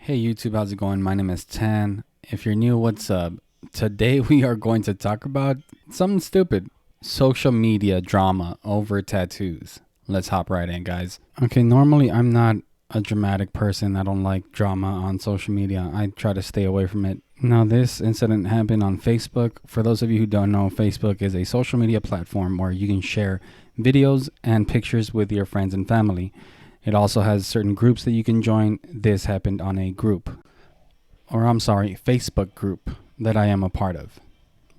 Hey YouTube, how's it going? My name is Tan. If you're new, what's up? Today we are going to talk about something stupid. Social media drama over tattoos. Let's hop right in, guys. Okay, normally I'm not a dramatic person. I don't like drama on social media. I try to stay away from it. Now, this incident happened on Facebook. For those of you who don't know, Facebook is a social media platform where you can share videos and pictures with your friends and family. It also has certain groups that you can join. This happened on a Facebook group that I am a part of.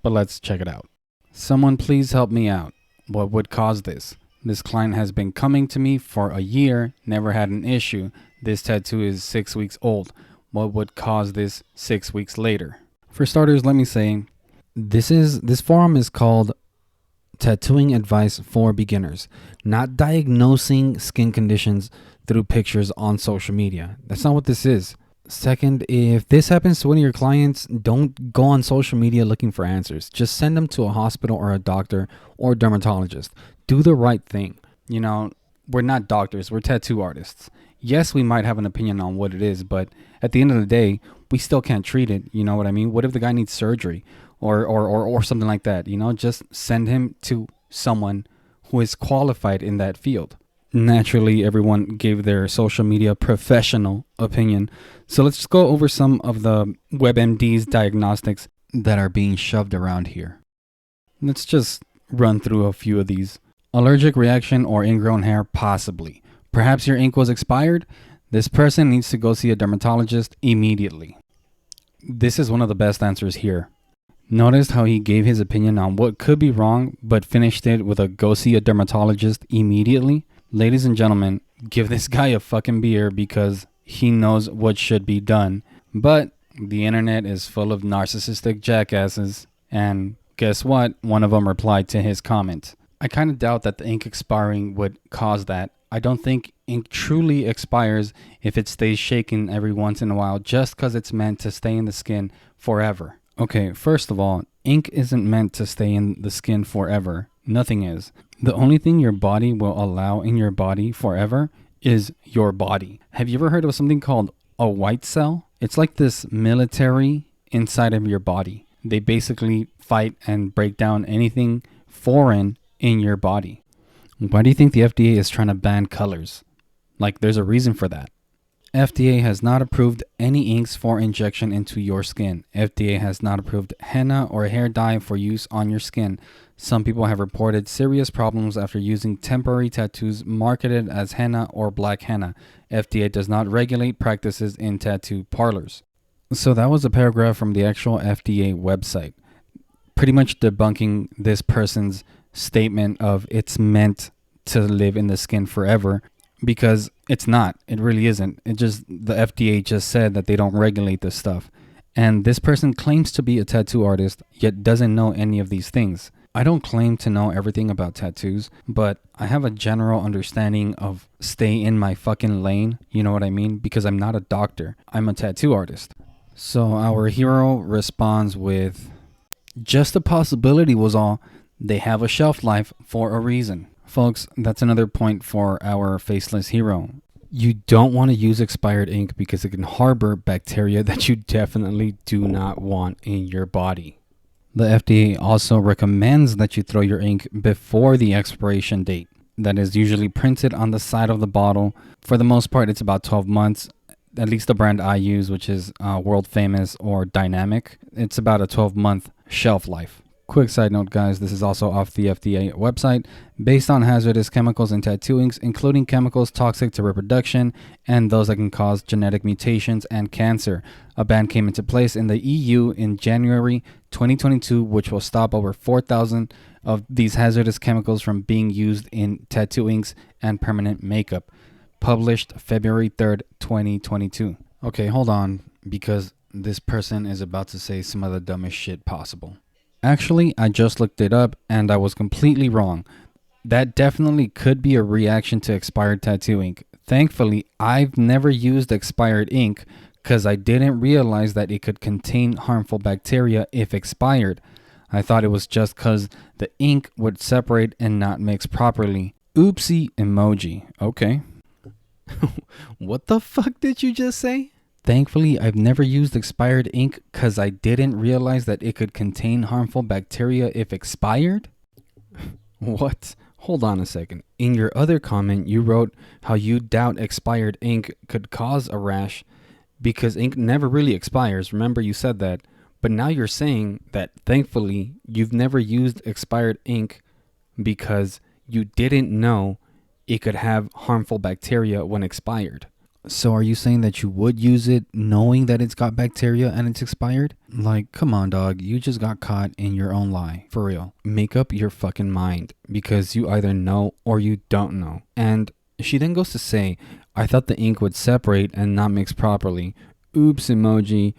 But let's check it out. Someone please help me out. What would cause this? This client has been coming to me for a year, never had an issue. This tattoo is 6 weeks old. What would cause this 6 weeks later? For starters, let me say, this forum is called Tattooing Advice for Beginners, not diagnosing skin conditions through pictures on social media. That's not what this is. Second, if this happens to one of your clients, don't go on social media looking for answers. Just send them to a hospital or a doctor or dermatologist. Do the right thing. You know, we're not doctors, we're tattoo artists. Yes, we might have an opinion on what it is, but at the end of the day, we still can't treat it. You know what I mean? What if the guy needs surgery or something like that? You know, just send him to someone who is qualified in that field. Naturally, everyone gave their social media professional opinion. So let's just go over some of the WebMD's diagnostics that are being shoved around here. Let's just run through a few of these. Allergic reaction or ingrown hair, possibly. Perhaps your ink was expired. This person needs to go see a dermatologist immediately. This is one of the best answers here. Notice how he gave his opinion on what could be wrong, but finished it with a go see a dermatologist immediately. Ladies and gentlemen, give this guy a fucking beer because he knows what should be done. But the internet is full of narcissistic jackasses, and guess what? One of them replied to his comment. I kind of doubt that the ink expiring would cause that. I don't think ink truly expires if it stays shaken every once in a while just because it's meant to stay in the skin forever. Okay, first of all, ink isn't meant to stay in the skin forever. Nothing is. The only thing your body will allow in your body forever is your body. Have you ever heard of something called a white cell? It's like this military inside of your body. They basically fight and break down anything foreign in your body. Why do you think the FDA is trying to ban colors? Like, there's a reason for that. FDA has not approved any inks for injection into your skin. FDA has not approved henna or hair dye for use on your skin. Some people have reported serious problems after using temporary tattoos marketed as henna or black henna. FDA does not regulate practices in tattoo parlors. So that was a paragraph from the actual FDA website, pretty much debunking this person's statement of it's meant to live in the skin forever, because it's not. It really isn't. The FDA just said that they don't regulate this stuff. And this person claims to be a tattoo artist, yet doesn't know any of these things. I don't claim to know everything about tattoos, but I have a general understanding of stay in my fucking lane. You know what I mean? Because I'm not a doctor. I'm a tattoo artist. So our hero responds with, just a possibility was all. They have a shelf life for a reason. Folks, that's another point for our faceless hero. You don't want to use expired ink because it can harbor bacteria that you definitely do not want in your body. The FDA also recommends that you throw your ink before the expiration date. That is usually printed on the side of the bottle. For the most part, it's about 12 months. At least the brand I use, which is world famous or Dynamic, it's about a 12-month shelf life. Quick side note, guys, this is also off the FDA website. Based on hazardous chemicals in tattoo inks, including chemicals toxic to reproduction and those that can cause genetic mutations and cancer. A ban came into place in the EU in January 2022, which will stop over 4,000 of these hazardous chemicals from being used in tattoo inks and permanent makeup. Published February 3rd, 2022. Okay, hold on, because this person is about to say some of the dumbest shit possible. Actually, I just looked it up and I was completely wrong. That definitely could be a reaction to expired tattoo ink. Thankfully, I've never used expired ink because I didn't realize that it could contain harmful bacteria if expired. I thought it was just because the ink would separate and not mix properly. Oopsie emoji. Okay. What the fuck did you just say? Thankfully, I've never used expired ink because I didn't realize that it could contain harmful bacteria if expired. What? Hold on a second. In your other comment, you wrote how you doubt expired ink could cause a rash because ink never really expires. Remember, you said that. But now you're saying that thankfully you've never used expired ink because you didn't know it could have harmful bacteria when expired. So are you saying that you would use it knowing that it's got bacteria and it's expired? Like, come on, dog. You just got caught in your own lie. For real. Make up your fucking mind because you either know or you don't know. And she then goes to say, I thought the ink would separate and not mix properly. Oops emoji.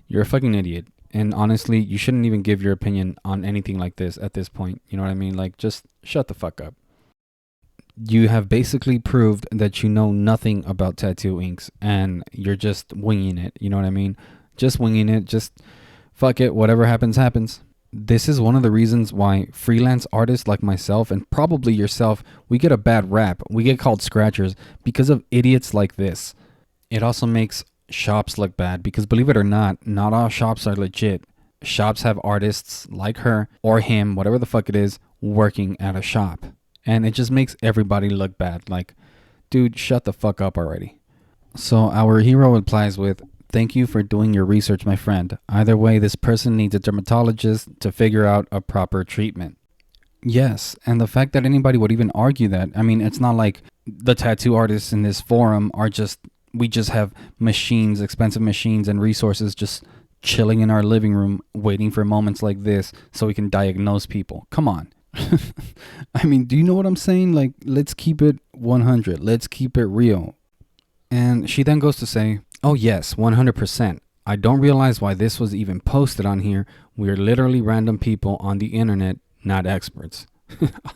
You're a fucking idiot. And honestly, you shouldn't even give your opinion on anything like this at this point. You know what I mean? Like, just shut the fuck up. You have basically proved that you know nothing about tattoo inks and you're just winging it. You know what I mean? Just winging it. Just fuck it. Whatever happens, happens. This is one of the reasons why freelance artists like myself and probably yourself, we get a bad rap. We get called scratchers because of idiots like this. It also makes shops look bad because, believe it or not all shops are legit. Shops have artists like her or him, whatever the fuck it is, working at a shop. And it just makes everybody look bad. Like, dude, shut the fuck up already. So our hero replies with, thank you for doing your research, my friend. Either way, this person needs a dermatologist to figure out a proper treatment. Yes, and the fact that anybody would even argue that, I mean, it's not like the tattoo artists in this forum are just, we just have machines, expensive machines and resources just chilling in our living room waiting for moments like this so we can diagnose people. Come on. I mean, do you know what I'm saying? Like, let's keep it 100. Let's keep it real. And she then goes to say, oh yes, 100%. I don't realize why this was even posted on here. We're literally random people on the internet, not experts.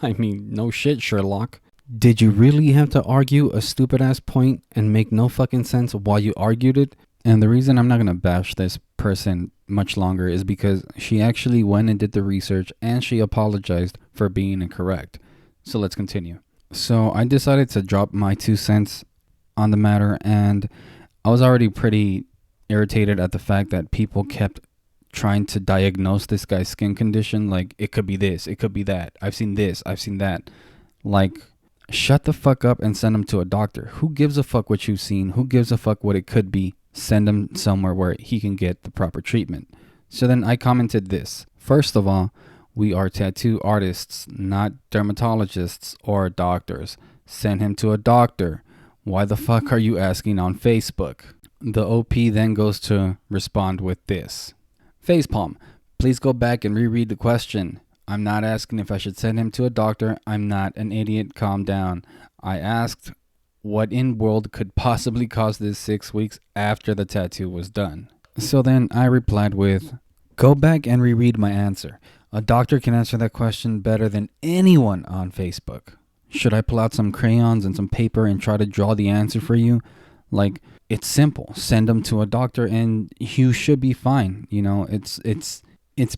I mean, no shit, Sherlock. Did you really have to argue a stupid ass point and make no fucking sense while you argued it? And the reason I'm not going to bash this person much longer is because she actually went and did the research and she apologized for being incorrect. So let's continue. So I decided to drop my 2 cents on the matter, and I was already pretty irritated at the fact that people kept trying to diagnose this guy's skin condition. Like, it could be this, it could be that. I've seen this, I've seen that. Like, shut the fuck up and send him to a doctor. Who gives a fuck what you've seen? Who gives a fuck what it could be? Send him somewhere where he can get the proper treatment. So then I commented this. First of all, we are tattoo artists, not dermatologists or doctors. Send him to a doctor. Why the fuck are you asking on Facebook? The OP then goes to respond with this. Facepalm, please go back and reread the question. I'm not asking if I should send him to a doctor. I'm not an idiot. Calm down. I asked what in world could possibly cause this 6 weeks after the tattoo was done. So then I replied with, go back and reread my answer. A doctor can answer that question better than anyone on Facebook. Should I pull out some crayons and some paper and try to draw the answer for you? Like, it's simple. Send them to a doctor and you should be fine. You know, it's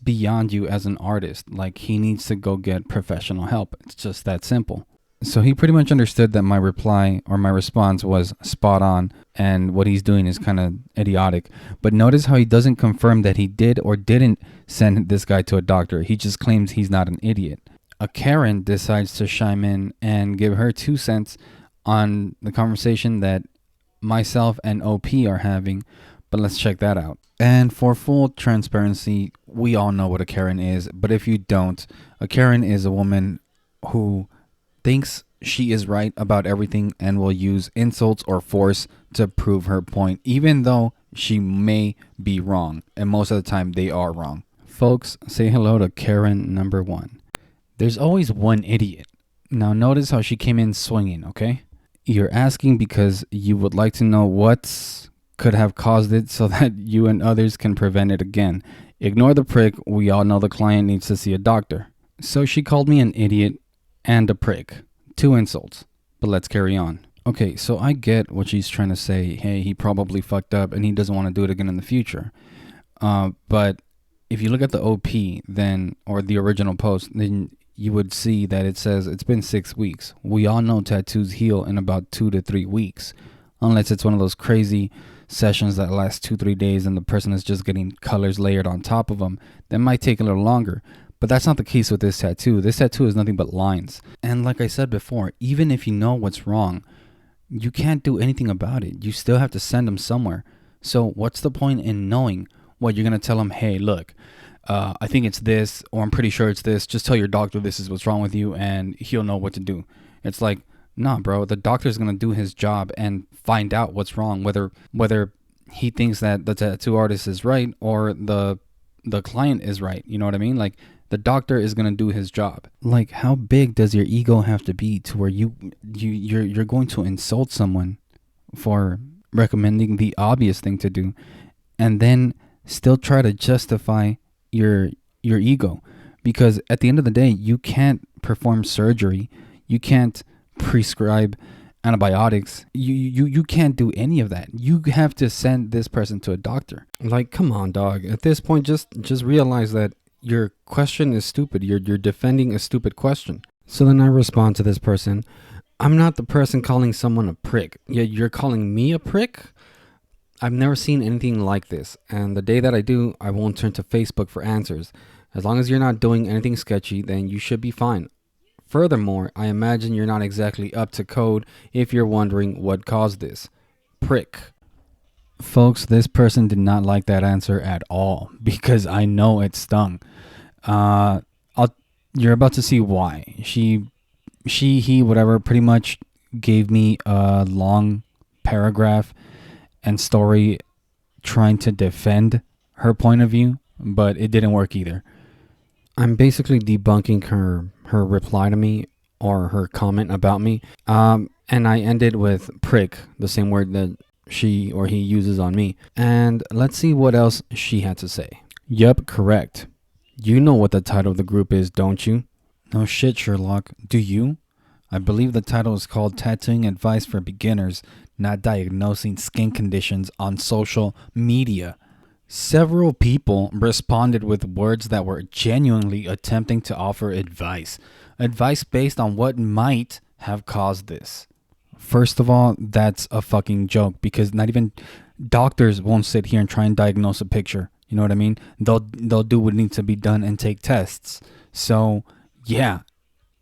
beyond you as an artist. Like, he needs to go get professional help. It's just that simple. So he pretty much understood that my reply or my response was spot on and what he's doing is kind of idiotic. But notice how he doesn't confirm that he did or didn't send this guy to a doctor. He just claims he's not an idiot. A Karen decides to chime in and give her 2 cents on the conversation that myself and OP are having. But let's check that out. And for full transparency, we all know what a Karen is. But if you don't, a Karen is a woman who thinks she is right about everything and will use insults or force to prove her point, even though she may be wrong. And most of the time they are wrong. Folks, say hello to Karen number 1. There's always one idiot. Now notice how she came in swinging, okay? You're asking because you would like to know what could have caused it so that you and others can prevent it again. Ignore the prick. We all know the client needs to see a doctor. So she called me an idiot and a prick. 2 insults. But let's carry on. Okay, so I get what she's trying to say. Hey, he probably fucked up and he doesn't want to do it again in the future. But if you look at the OP then, or the original post, then you would see that it says it's been 6 weeks. We all know tattoos heal in about 2 to 3 weeks. Unless it's one of those crazy sessions that last 2-3 days and the person is just getting colors layered on top of them, that might take a little longer. But that's not the case with this tattoo. This tattoo is nothing but lines. And like I said before, even if you know what's wrong, you can't do anything about it. You still have to send them somewhere. So what's the point in knowing what you're going to tell them? Hey, look, I think it's this, or I'm pretty sure it's this. Just tell your doctor this is what's wrong with you and he'll know what to do. It's like, nah, bro, the doctor's going to do his job and find out what's wrong, whether he thinks that the tattoo artist is right or the client is right. You know what I mean? Like, the doctor is going to do his job. Like, how big does your ego have to be to where you're going to insult someone for recommending the obvious thing to do and then still try to justify your ego? Because at the end of the day, you can't perform surgery, you can't prescribe antibiotics, you can't do any of that. You have to send this person to a doctor. Like, come on, dog. At this point, just realize that your question is stupid. You're defending a stupid question. So then I respond to this person, I'm not the person calling someone a prick. Yet you're calling me a prick? I've never seen anything like this. And the day that I do, I won't turn to Facebook for answers. As long as you're not doing anything sketchy, then you should be fine. Furthermore, I imagine you're not exactly up to code if you're wondering what caused this. Prick. Folks, this person did not like that answer at all because I know it stung. You're about to see why. He, whatever, pretty much gave me a long paragraph and story trying to defend her point of view, but it didn't work either. I'm basically debunking her reply to me or her comment about me. And I ended with prick, the same word that she or he uses on me. And let's see what else she had to say. Yep, correct. You know what the title of the group is, don't you? No shit, Sherlock. Do you? I believe the title is called Tattooing Advice for Beginners, Not Diagnosing Skin Conditions on Social Media. Several people responded with words that were genuinely attempting to offer advice. Advice based on what might have caused this. First of all, that's a fucking joke because not even doctors won't sit here and try and diagnose a picture. You know what I mean? They'll do what needs to be done and take tests. So, yeah.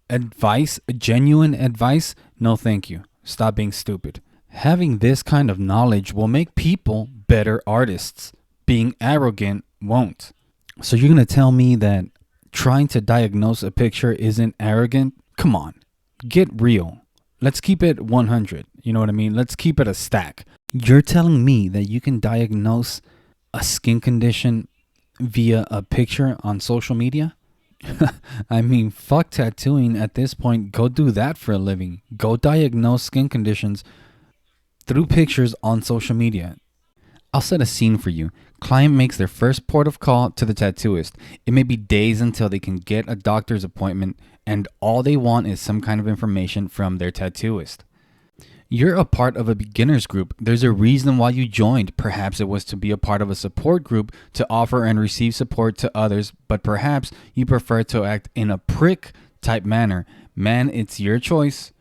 Advice, genuine advice, no thank you. Stop being stupid. Having this kind of knowledge will make people better artists. Being arrogant won't. So you're going to tell me that trying to diagnose a picture isn't arrogant? Come on. Get real. Let's keep it 100. You know what I mean? Let's keep it a stack. You're telling me that you can diagnose a skin condition via a picture on social media? I mean, fuck tattooing at this point. Go do that for a living. Go diagnose skin conditions through pictures on social media. I'll set a scene for you. Client makes their first port of call to the tattooist. It may be days until they can get a doctor's appointment, and all they want is some kind of information from their tattooist. You're a part of a beginners group. There's a reason why you joined. Perhaps it was to be a part of a support group to offer and receive support to others, but perhaps you prefer to act in a prick type manner. Man, it's your choice.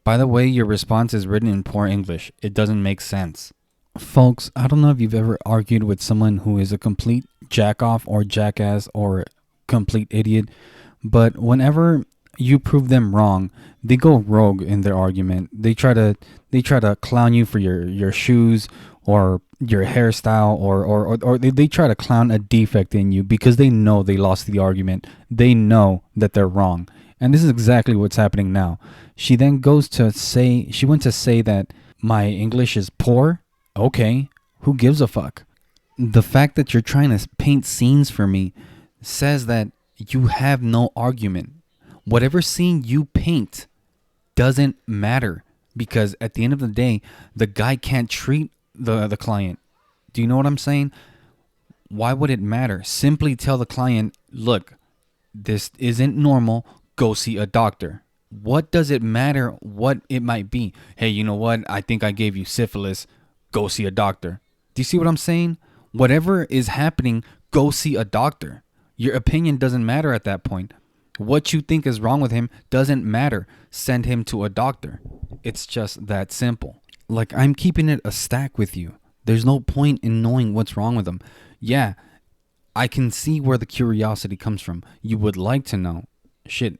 By the way, your response is written in poor English. It doesn't make sense. Folks, I don't know if you've ever argued with someone who is a complete jack-off or jackass or complete idiot, but whenever you prove them wrong, they go rogue in their argument. They try to clown you for your shoes or your hairstyle or they try to clown a defect in you because they know they lost the argument. They know that they're wrong. And this is exactly what's happening now. She then went to say that my English is poor. Okay, who gives a fuck? The fact that you're trying to paint scenes for me says that you have no argument. Whatever scene you paint doesn't matter because at the end of the day, the guy can't treat the client. Do you know what I'm saying? Why would it matter? Simply tell the client, look, this isn't normal. Go see a doctor. What does it matter what it might be? Hey, you know what? I think I gave you syphilis. Go see a doctor. Do you see what I'm saying? Whatever is happening, go see a doctor. Your opinion doesn't matter at that point. What you think is wrong with him doesn't matter. Send him to a doctor. It's just that simple. Like, I'm keeping it a stack with you. There's no point in knowing what's wrong with them. Yeah, I can see where the curiosity comes from. You would like to know. Shit,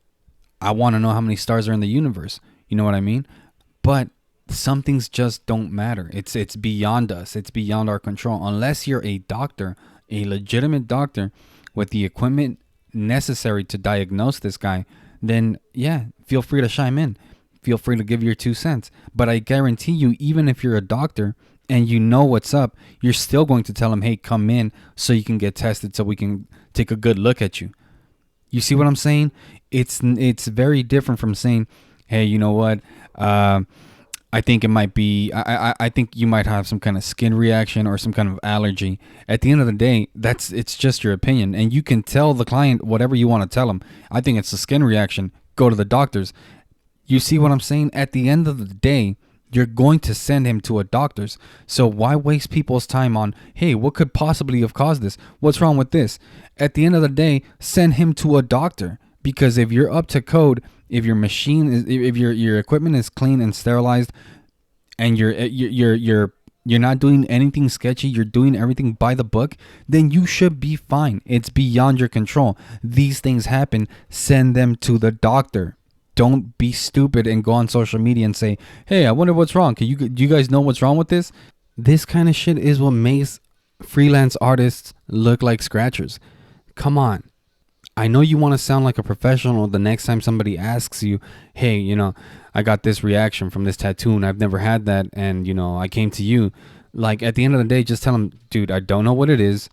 I want to know how many stars are in the universe. You know what I mean? But some things just don't matter. It's beyond us. It's beyond our control. Unless you're a doctor, a legitimate doctor with the equipment necessary to diagnose this guy, then yeah, feel free to chime in. Feel free to give your 2 cents. But I guarantee you, even if you're a doctor and you know what's up, you're still going to tell him, hey, come in so you can get tested so we can take a good look at you. You see what I'm saying? It's very different from saying, hey, you know what? I think it might be. I think you might have some kind of skin reaction or some kind of allergy. At the end of the day, it's just your opinion, and you can tell the client whatever you want to tell them. I think it's a skin reaction. Go to the doctors. You see what I'm saying? At the end of the day, you're going to send him to a doctor's. So why waste people's time on, hey, what could possibly have caused this? What's wrong with this? At the end of the day, send him to a doctor. Because if you're up to code, if your machine is, if your equipment is clean and sterilized, and you're not doing anything sketchy, you're doing everything by the book, then you should be fine. It's beyond your control. These things happen. Send them to the doctor. Don't be stupid and go on social media and say, hey, I wonder what's wrong. Do you guys know what's wrong with this? This kind of shit is what makes freelance artists look like scratchers. Come on. I know you want to sound like a professional the next time somebody asks you, hey, I got this reaction from this tattoo and I've never had that. And, I came to you. Like, at the end of the day, just tell them, dude, I don't know what it is.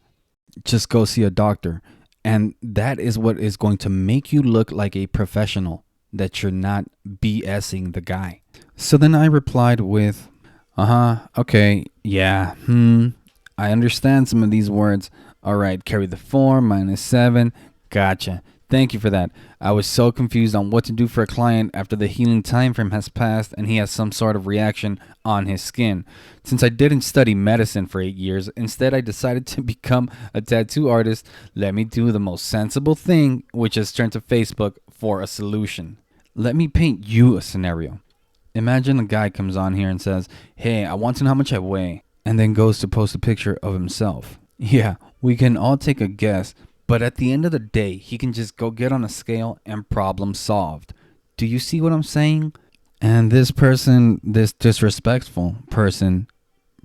Just go see a doctor. And that is what is going to make you look like a professional, that you're not BSing the guy. So then I replied with, okay, yeah, I understand some of these words. All right, carry the 4, -7. Gotcha. Thank you for that. I was so confused on what to do for a client after the healing time frame has passed and he has some sort of reaction on his skin. Since I didn't study medicine for 8 years, instead I decided to become a tattoo artist. Let me do the most sensible thing, which is turn to Facebook for a solution. Let me paint you a scenario. Imagine a guy comes on here and says, hey, I want to know how much I weigh, and then goes to post a picture of himself. Yeah, we can all take a guess, but at the end of the day, he can just go get on a scale and problem solved. Do you see what I'm saying? And this person, this disrespectful person,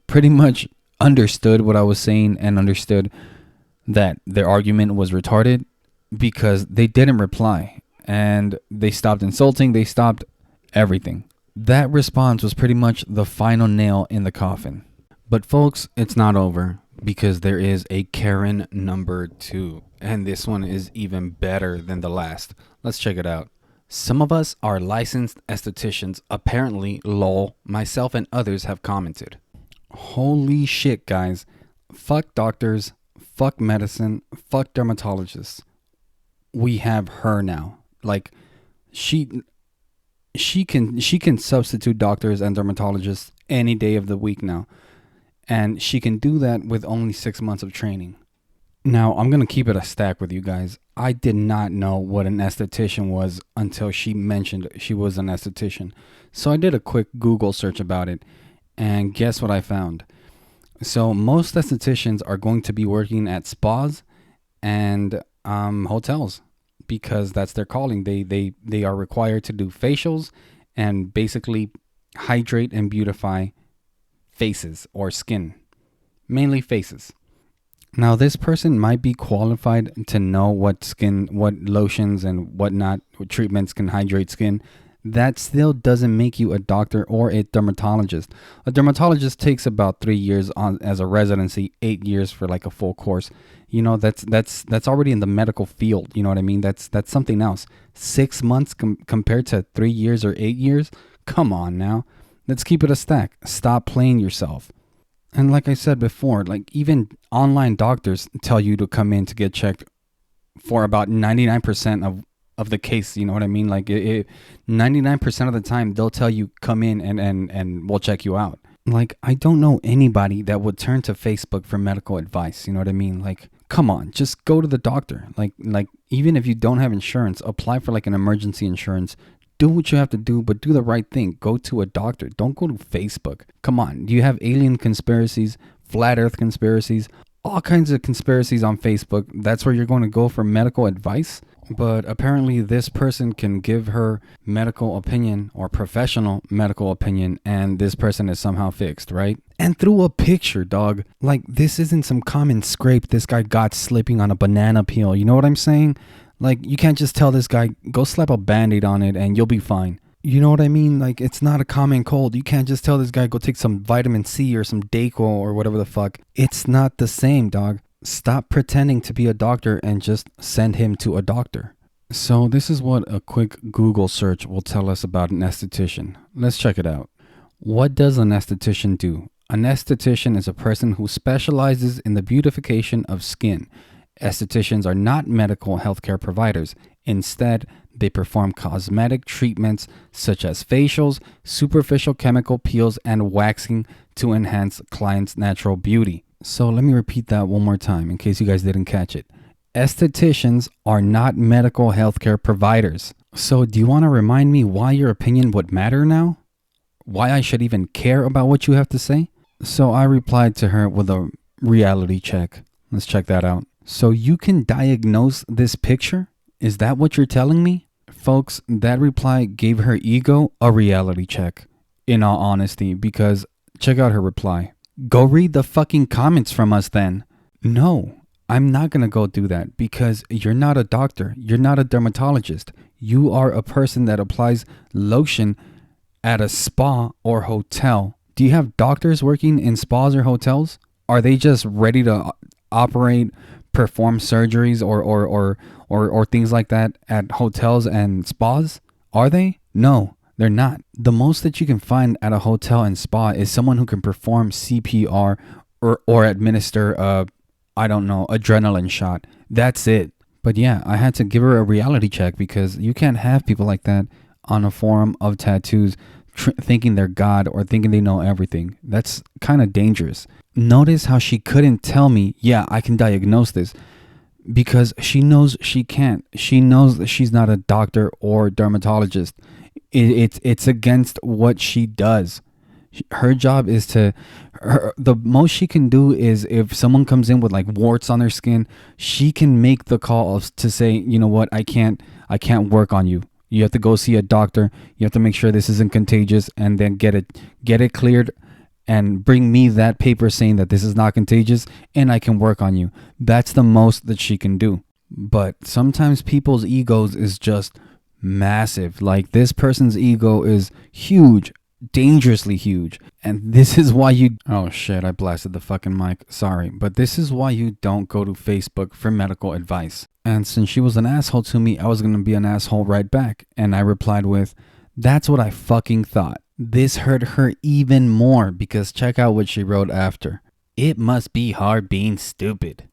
pretty much understood what I was saying and understood that their argument was retarded because they didn't reply and they stopped insulting. They stopped everything. That response was pretty much the final nail in the coffin. But folks, it's not over, because there is a Karen number 2, and this one is even better than the last. Let's check it out. Some of us are licensed estheticians. Apparently, lol, myself and others have commented. Holy shit, guys. Fuck doctors, fuck medicine, fuck dermatologists. We have her now. Like, she can substitute doctors and dermatologists any day of the week now. And she can do that with only 6 months of training. Now, I'm going to keep it a stack with you guys. I did not know what an esthetician was until she mentioned she was an esthetician. So I did a quick Google search about it. And guess what I found? So most estheticians are going to be working at spas and hotels, because that's their calling. They are required to do facials and basically hydrate and beautify faces or skin, mainly faces. Now, this person might be qualified to know what lotions and whatnot, what treatments can hydrate skin. That still doesn't make you a doctor or a dermatologist. A dermatologist takes about 3 years on as a residency, 8 years for like a full course. That's already in the medical field. You know what I mean? That's something else. 6 months compared to 3 years or 8 years. Come on now. Let's keep it a stack. Stop playing yourself. And like I said before, like even online doctors tell you to come in to get checked for about 99% of the case. You know what I mean? Like 99% of the time they'll tell you come in and we'll check you out. Like, I don't know anybody that would turn to Facebook for medical advice. You know what I mean? Like, come on, just go to the doctor. Like even if you don't have insurance, apply for like an emergency insurance. Do what you have to do, but do the right thing. Go to a doctor. Don't go to Facebook. Come on. Do you have alien conspiracies flat earth conspiracies, all kinds of conspiracies on Facebook. That's where you're going to go for medical advice. But apparently this person can give her medical opinion or professional medical opinion, and this person is somehow fixed, right? And through a picture, dog. Like, this isn't some common scrape this guy got slipping on a banana peel. You know what I'm saying? Like, you can't just tell this guy, go slap a band-aid on it and you'll be fine. You know what I mean? Like, it's not a common cold. You can't just tell this guy, go take some vitamin C or some Dayquil or whatever the fuck. It's not the same, dog. Stop pretending to be a doctor and just send him to a doctor. So this is what a quick Google search will tell us about an esthetician. Let's check it out. What does an esthetician do? An esthetician is a person who specializes in the beautification of skin. Estheticians are not medical healthcare providers. Instead, they perform cosmetic treatments such as facials, superficial chemical peels, and waxing to enhance clients' natural beauty. So let me repeat that one more time in case you guys didn't catch it. Estheticians are not medical healthcare providers. So do you want to remind me why your opinion would matter now? Why I should even care about what you have to say? So I replied to her with a reality check. Let's check that out. So you can diagnose this picture? Is that what you're telling me? Folks, that reply gave her ego a reality check, in all honesty, because check out her reply. Go read the fucking comments from us then. No, I'm not gonna go do that because you're not a doctor. You're not a dermatologist. You are a person that applies lotion at a spa or hotel. Do you have doctors working in spas or hotels? Are they just ready to operate, perform surgeries or things like that at hotels and spas? Are they? No, they're not. The most that you can find at a hotel and spa is someone who can perform CPR or administer adrenaline shot. That's it. But yeah, I had to give her a reality check because you can't have people like that on a forum of tattoos thinking they're God or thinking they know everything. That's kind of dangerous. Notice how she couldn't tell me, yeah, I can diagnose this, because she knows she can't. She knows that she's not a doctor or dermatologist. It's against what she does. Her job is the most she can do is if someone comes in with like warts on their skin, she can make the call to say, you know what, I can't work on you. You have to go see a doctor. You have to make sure this isn't contagious and then get it cleared and bring me that paper saying that this is not contagious and I can work on you. That's the most that she can do. But sometimes people's egos is just massive. Like, this person's ego is huge, dangerously huge. And this is why oh shit, I blasted the fucking mic. Sorry. But this is why you don't go to Facebook for medical advice. And since she was an asshole to me, I was going to be an asshole right back. And I replied with, that's what I fucking thought. This hurt her even more because check out what she wrote after. It must be hard being stupid.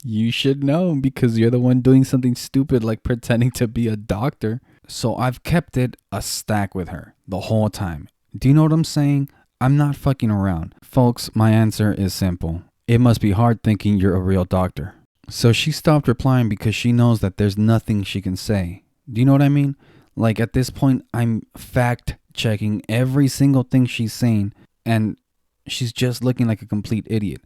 You should know because you're the one doing something stupid like pretending to be a doctor. So I've kept it a stack with her the whole time. Do you know what I'm saying? I'm not fucking around. Folks, my answer is simple. It must be hard thinking you're a real doctor. So she stopped replying because she knows that there's nothing she can say. Do you know what I mean? Like, at this point, I'm fact checking every single thing she's saying and she's just looking like a complete idiot.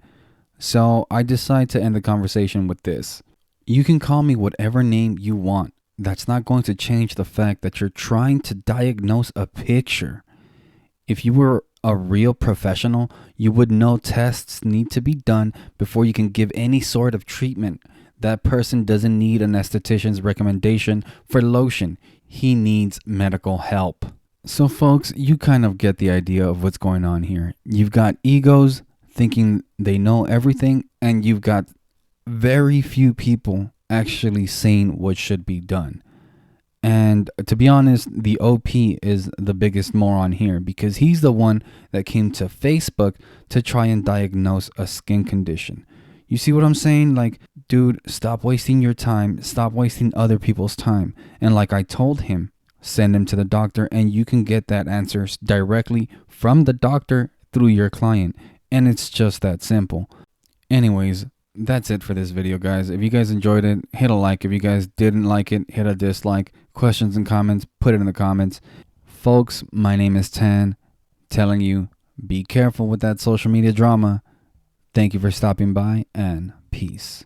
So I decide to end the conversation with this. You can call me whatever name you want. That's not going to change the fact that you're trying to diagnose a picture. If you were a real professional, you would know tests need to be done before you can give any sort of treatment. That person doesn't need an esthetician's recommendation for lotion. He needs medical help. So folks, you kind of get the idea of what's going on here. You've got egos thinking they know everything, and you've got very few people actually saying what should be done. And to be honest, the OP is the biggest moron here because he's the one that came to Facebook to try and diagnose a skin condition. You see what I'm saying? Like, dude, stop wasting your time. Stop wasting other people's time. And like I told him, send him to the doctor and you can get that answer directly from the doctor through your client. And it's just that simple. Anyways, that's it for this video, guys. If you guys enjoyed it, hit a like. If you guys didn't like it, hit a dislike. Questions and comments, put it in the comments. Folks, my name is Tan, telling you Be careful with that social media drama. Thank you for stopping by, and peace.